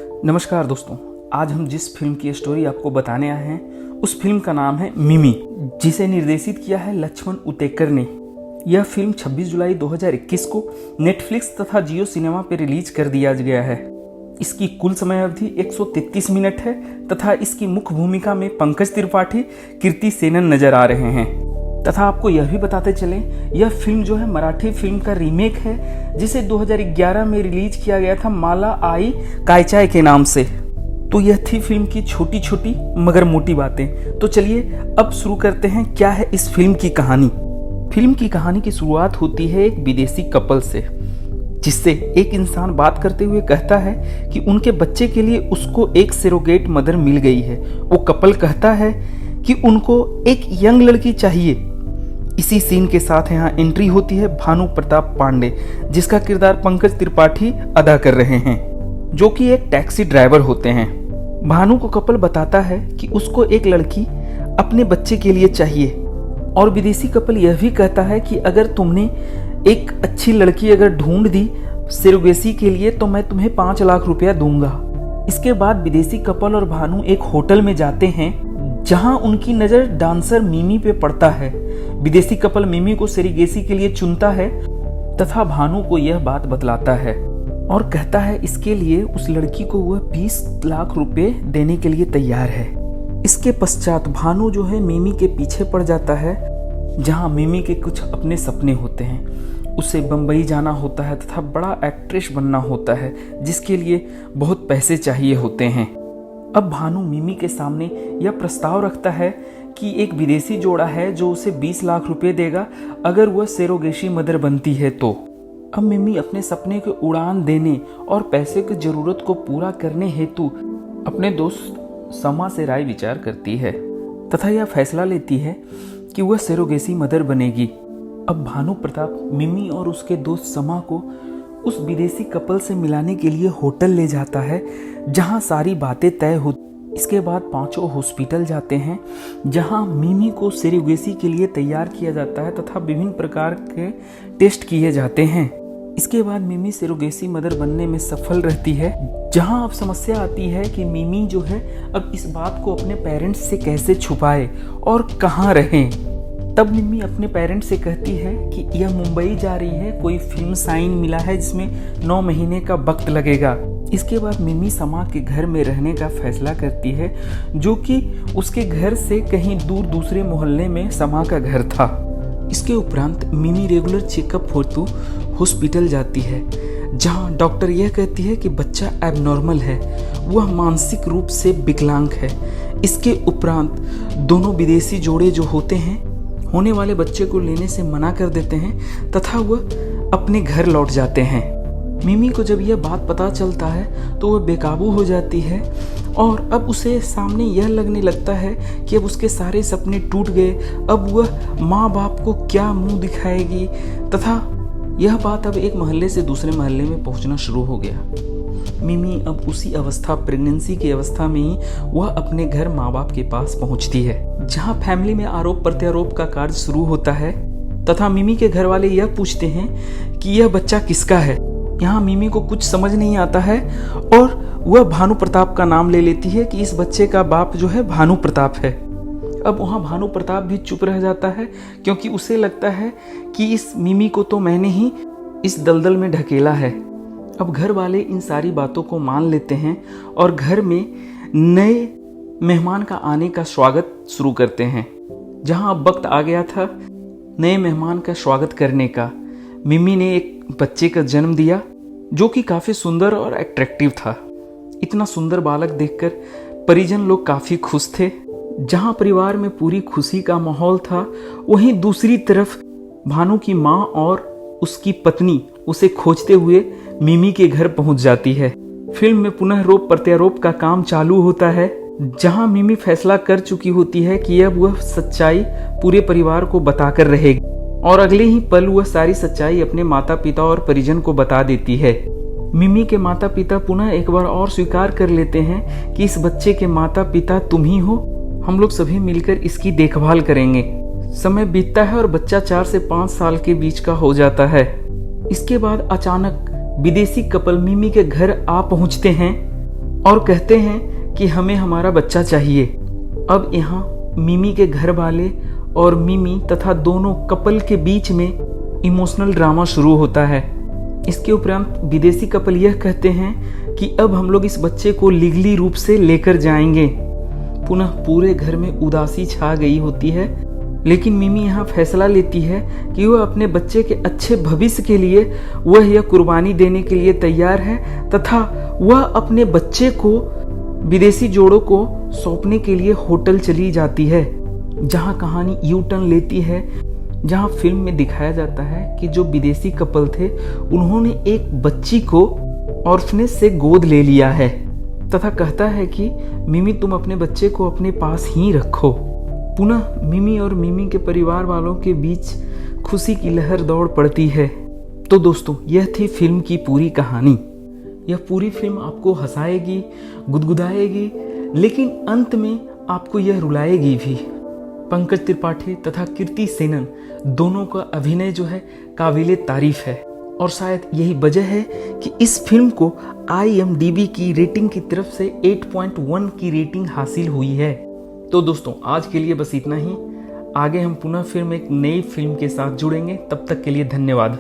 नमस्कार दोस्तों, आज हम जिस फिल्म की स्टोरी आपको बताने आए हैं उस फिल्म का नाम है मिमी, जिसे निर्देशित किया है लक्ष्मण उतेकर ने। यह फिल्म 26 जुलाई 2021 को नेटफ्लिक्स तथा जियो सिनेमा पर रिलीज कर दिया गया है। इसकी कुल समय अवधि 133 मिनट है तथा इसकी मुख्य भूमिका में पंकज त्रिपाठी, कीर्ति सेनन नजर आ रहे हैं। तथा आपको यह भी बताते चले, यह फिल्म जो है मराठी फिल्म का रीमेक है, जिसे 2011 में रिलीज किया गया था माला आई कायचाय के नाम से। तो यह थी फिल्म की छोटी छोटी मगर मोटी बातें। तो चलिए अब शुरू करते हैं, क्या है इस फिल्म की कहानी। फिल्म की कहानी की शुरुआत होती है एक विदेशी कपल से, जिससे एक इंसान बात करते हुए कहता है कि उनके बच्चे के लिए उसको एक सरोगेट मदर मिल गई है। वो कपल कहता है कि उनको एक यंग लड़की चाहिए। इसी सीन के साथ यहाँ एंट्री होती है भानु प्रताप पांडे, जिसका किरदार पंकज त्रिपाठी अदा कर रहे हैं, जो कि एक टैक्सी ड्राइवर होते हैं। भानु को कपल बताता है कि उसको एक लड़की अपने बच्चे के लिए चाहिए, और विदेशी कपल यह भी कहता है कि अगर तुमने एक अच्छी लड़की अगर ढूंढ दी सरोगेसी के लिए तो मैं तुम्हें 5 लाख रुपया दूंगा। इसके बाद विदेशी कपल और भानु एक होटल में जाते हैं, जहां उनकी नजर डांसर मिमी पे पड़ता है। विदेशी कपल मिमी को सरोगेसी के लिए चुनता है तथा भानु को यह बात बतलाता है और कहता है इसके लिए उस लड़की को वह 20 लाख रुपए देने के लिए तैयार है। इसके पश्चात भानु जो है मिमी के पीछे पड़ जाता है, जहां मिमी के कुछ अपने सपने होते हैं। उसे बम्बई जाना होता है तथा बड़ा एक्ट्रेस बनना होता है, जिसके लिए बहुत पैसे चाहिए होते हैं। अब भानु मिमी के सामने यह प्रस्ताव रखता है कि एक विदेशी जोड़ा है जो उसे 20 लाख रुपए देगा अगर वह सरोगेसी मदर बनती है तो। अब मिमी अपने सपने को उड़ान देने और पैसे की जरूरत को पूरा करने हेतु अपने दोस्त समा से राय विचार करती है तथा यह फैसला लेती है कि वह सरोगेसी मदर बनेगी। अब भानु प्रताप मिमी और उसके दोस्त समा को उस विदेशी कपल से मिलाने के लिए होटल ले जाता है, जहां सारी बातें तय होती। इसके बाद पांचों हॉस्पिटल जाते हैं, जहां मिमी को सरोगेसी के लिए तैयार किया जाता है तथा विभिन्न प्रकार के टेस्ट किए जाते हैं। इसके बाद मिमी सरोगेसी मदर बनने में सफल रहती है, जहां अब समस्या आती है कि मिमी जो है अब इस बात को अपने पेरेंट्स से कैसे छुपाए और कहाँ रहें। तब मिमी अपने पेरेंट्स से कहती है कि यह मुंबई जा रही है, कोई फिल्म साइन मिला है जिसमें 9 महीने का वक्त लगेगा। इसके बाद मिमी समा के घर में रहने का फैसला करती है, जो कि उसके घर से कहीं दूर दूसरे मोहल्ले में समा का घर था। इसके उपरांत मिमी रेगुलर चेकअप हेतु हॉस्पिटल जाती है, जहां डॉक्टर यह कहती है कि बच्चा एबनॉर्मल है, वह मानसिक रूप से विकलांग है। इसके उपरांत दोनों विदेशी जोड़े जो होते हैं होने वाले बच्चे को लेने से मना कर देते हैं तथा वह अपने घर लौट जाते हैं। मिमी को जब यह बात पता चलता है तो वह बेकाबू हो जाती है और अब उसे सामने यह लगने लगता है कि अब उसके सारे सपने टूट गए। अब वह माँ बाप को क्या मुंह दिखाएगी तथा यह बात अब एक मोहल्ले से दूसरे मोहल्ले में पहुंचना शुरू हो गया। मिमी अब उसी अवस्था, प्रेगनेंसी की अवस्था में ही वह अपने घर माँ बाप के पास पहुंचती है, जहां फैमिली में आरोप प्रत्यारोप का कार्य शुरू होता है तथा मिमी के घर वाले यह पूछते हैं कि यह बच्चा किसका है। यहाँ मिमी को कुछ समझ नहीं आता है और वह भानु प्रताप का नाम ले लेती है कि इस बच्चे का बाप जो है भानु प्रताप है। अब वहाँ भानु प्रताप भी चुप रह जाता है, क्योंकि उसे लगता है कि इस मिमी को तो मैंने ही इस दलदल में ढकेला है। अब घर वाले इन सारी बातों को मान लेते हैं और घर में नए मेहमान का आने का स्वागत शुरू करते हैं, जहां अब वक्त आ गया था नए मेहमान का स्वागत करने का। मिमी ने एक बच्चे का जन्म दिया, जो कि काफ़ी सुंदर और अट्रैक्टिव था। इतना सुंदर बालक देखकर परिजन लोग काफ़ी खुश थे। जहां परिवार में पूरी खुशी का माहौल था, वहीं दूसरी तरफ भानु की माँ और उसकी पत्नी उसे खोजते हुए मिमी के घर पहुंच जाती है। फिल्म में पुनः रोप प्रत्यारोप का काम चालू होता है, जहां मिमी फैसला कर चुकी होती है कि अब वह सच्चाई पूरे परिवार को बताकर रहेगी और अगले ही पल वह सारी सच्चाई अपने माता पिता और परिजन को बता देती है। मिमी के माता पिता पुनः एक बार और स्वीकार कर लेते हैं कि इस बच्चे के माता पिता तुम ही हो, हम लोग सभी मिलकर इसकी देखभाल करेंगे। समय बीतता है और बच्चा 4 से 5 साल के बीच का हो जाता है। इसके बाद अचानक विदेशी कपल मिमी के घर आ पहुंचते हैं और कहते हैं कि हमें हमारा बच्चा चाहिए। अब यहाँ मिमी के घर वाले और मिमी तथा दोनों कपल के बीच में इमोशनल ड्रामा शुरू होता है। इसके उपरांत विदेशी कपल यह कहते हैं कि अब हम लोग इस बच्चे को लीगली रूप से लेकर जाएंगे। पुनः पूरे घर में उदासी छा गई होती है, लेकिन मिमी यहाँ फैसला लेती है कि वह अपने बच्चे के अच्छे भविष्य के लिए वह यह कुर्बानी देने के लिए तैयार है तथा वह अपने बच्चे को विदेशी जोड़ों को सौंपने के लिए होटल चली जाती है, जहाँ कहानी यू टर्न लेती है, जहाँ फिल्म में दिखाया जाता है कि जो विदेशी कपल थे उन्होंने एक बच्ची को ऑर्फनेज से गोद ले लिया है तथा कहता है कि मिमी तुम अपने बच्चे को अपने पास ही रखो। पुनः मिमी और मिमी के परिवार वालों के बीच खुशी की लहर दौड़ पड़ती है। तो दोस्तों, यह थी फिल्म की पूरी कहानी। यह पूरी फिल्म आपको हंसाएगी, गुदगुदाएगी, लेकिन अंत में आपको यह रुलाएगी भी। पंकज त्रिपाठी तथा कीर्ति सेनन दोनों का अभिनय जो है काबिले तारीफ है, और शायद यही वजह है कि इस फिल्म को IMDb की रेटिंग की तरफ से 8.1 की रेटिंग हासिल हुई है। तो दोस्तों, आज के लिए बस इतना ही। आगे हम पुनः फिर एक नई फिल्म के साथ जुड़ेंगे। तब तक के लिए धन्यवाद।